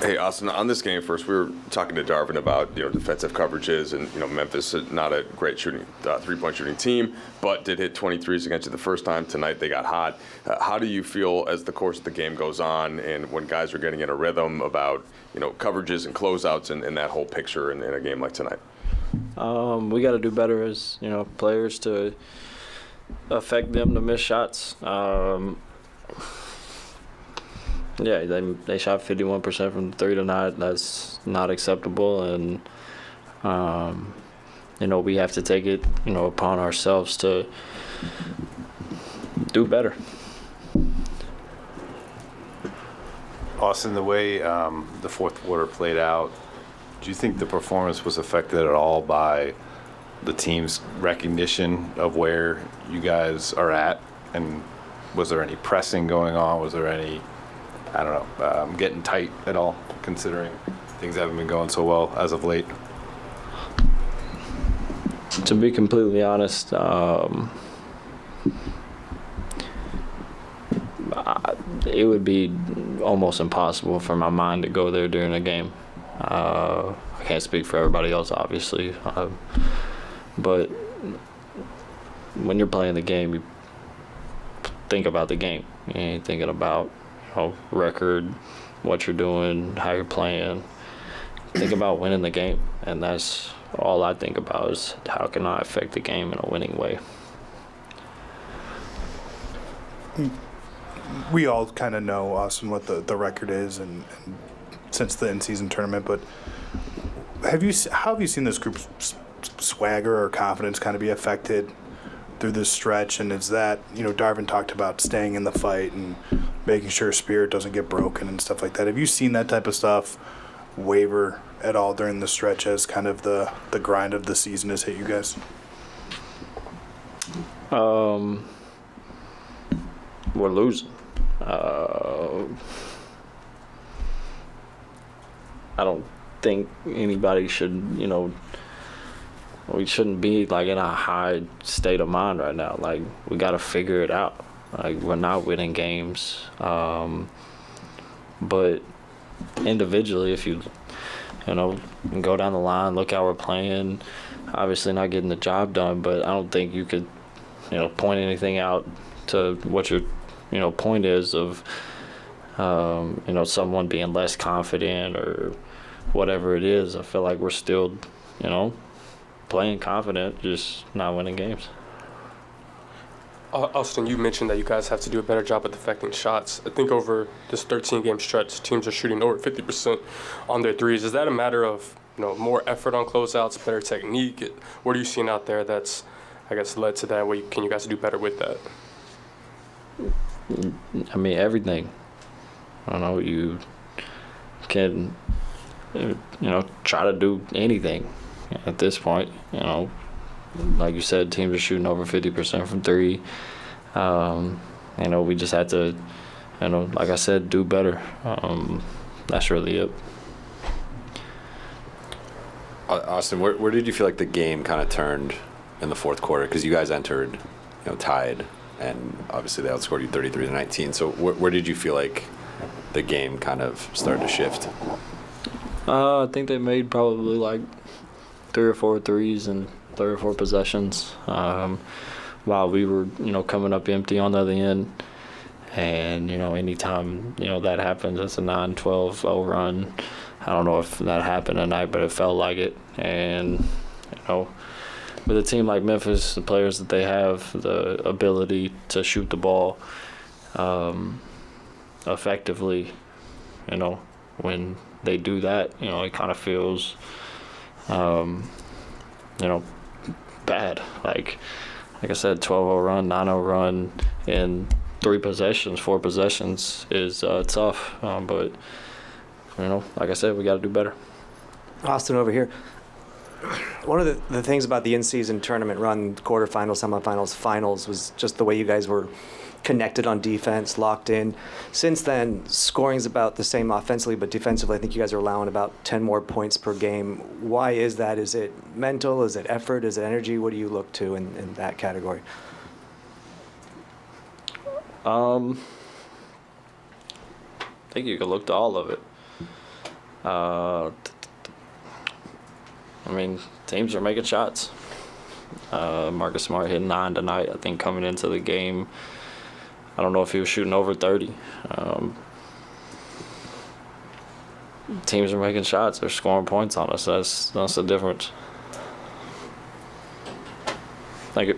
Hey, Austin, on this game first, we were talking to Darvin about defensive coverages, and Memphis is not a great shooting three-point shooting team, but did hit 23s against you the first time. Tonight they got hot. How do you feel as the course of the game goes on, and when guys are getting in a rhythm about coverages and closeouts and that whole picture in a game like tonight? We got to do better as players to affect them to miss shots. Yeah, they shot 51% from 3 tonight. That's not acceptable, and we have to take it upon ourselves to do better. Austin, the way the fourth quarter played out, do you think the performance was affected at all by the team's recognition of where you guys are at? And was there any pressing going on? Was there any getting tight at all, considering things haven't been going so well as of late? To be completely honest, it would be almost impossible for my mind to go there during a game. I can't speak for everybody else, obviously, but when you're playing the game, you think about the game. You ain't thinking about record, what you're doing, how you're playing. Think about winning the game, and that's all I think about is how can I affect the game in a winning way. We all kind of know, Austin, what the record is, and since the in-season tournament, but how have you seen this group's swagger or confidence kind of be affected through this stretch? And is that, Darvin talked about staying in the fight and making sure spirit doesn't get broken and stuff like that. Have you seen that type of stuff waver at all during the stretch as kind of the grind of the season has hit you guys? We're losing. I don't think anybody should, we shouldn't be like in a high state of mind right now. Like, we got to figure it out. Like, we're not winning games. But individually, if you go down the line, look how we're playing, obviously not getting the job done, but I don't think you could, point anything out to what your, point is of, someone being less confident or whatever it is. I feel like we're still, playing confident, just not winning games. Austin, you mentioned that you guys have to do a better job at deflecting shots. I think over this 13-game stretch, teams are shooting over 50% on their threes. Is that a matter of more effort on closeouts, better technique? What are you seeing out there that's, I guess, led to that? Can you guys do better with that? I mean, everything. I don't know. You can, try to do anything at this point. Like you said, teams are shooting over 50% from 3. We just had to, like I said, do better. That's really it. Austin, where did you feel like the game kind of turned in the fourth quarter? Because you guys entered, tied, and obviously they outscored you 33-19. So where did you feel like the game kind of started to shift? I think they made probably like 3 or 4 threes and 3 or 4 possessions while we were, coming up empty on the other end. And, anytime, that happens, it's a 9-12-0 run. I don't know if that happened tonight, but it felt like it. And, with a team like Memphis, the players that they have, the ability to shoot the ball effectively, when they do that, it kind of feels, bad. Like I said, 12-0 run, 9-0 run in 4 possessions is tough. But, like I said, we got to do better. Austin over here. One of the things about the in-season tournament run, quarterfinals, semifinals, finals, was just the way you guys were connected on defense, locked in. Since then, scoring's about the same offensively, but defensively, I think you guys are allowing about 10 more points per game. Why is that? Is it mental? Is it effort? Is it energy? What do you look to in that category? I think you can look to all of it. I mean, teams are making shots. Marcus Smart hit 9 tonight. I think coming into the game, I don't know if he was shooting over 30. Teams are making shots. They're scoring points on us. That's the difference. Thank you.